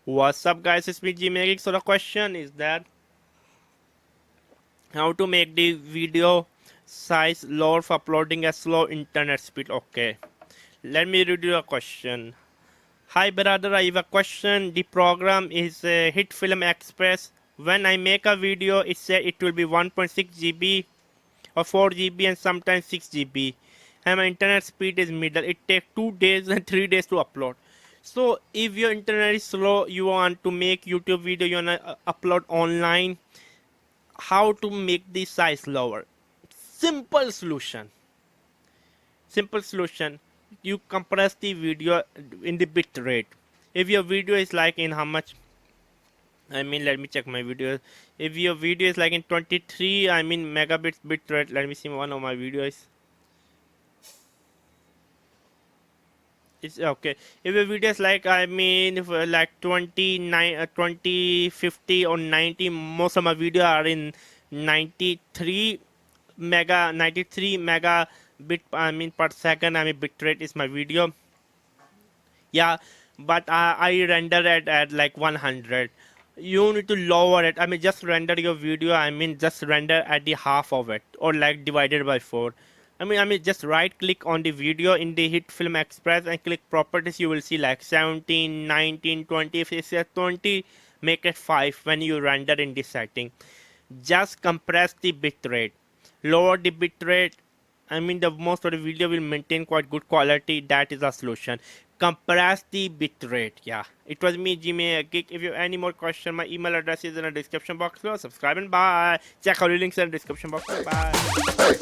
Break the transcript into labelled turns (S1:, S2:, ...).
S1: What's up, guys? It's me, Geek. So the question is that how to make the video size lower for uploading at slow internet speed. Okay, let me read you a question. Hi, brother. I have a question. The program is hitfilm express. When I make a video, it said it will be 1.6 GB or 4 GB and sometimes 6 GB. And my internet speed is middle. It takes 2 days and 3 days to upload. So if your internet is slow, you want to make YouTube video, you want to upload online, how to make the size lower? Simple solution. Simple solution. You compress the video in the bit rate. If your video is like in how much? Let me check my video. If your video is like in 23, megabits bit rate. Let me see one of my videos. It's okay. If your video is like, if like 29, 20, 50 or 90, most of my video are in 93 mega bit, per second. Bit rate is my video. Yeah, but I render it at like 100. You need to lower it. Just render your video. Just render at the half of it or like divided by 4. Just right click on the video in the hitfilm express and click properties. You will see like 17, 19, 20. If it's at 20, make it 5 when you render in this setting. Just compress the bit rate. Lower the bit rate. The most of the video will maintain quite good quality. That is a solution. Compress the bit rate. Yeah, it was me, Geek. If you have any more question, my email address is in the description box below. Subscribe and bye. Check all the links in the description box. Bye. Hey.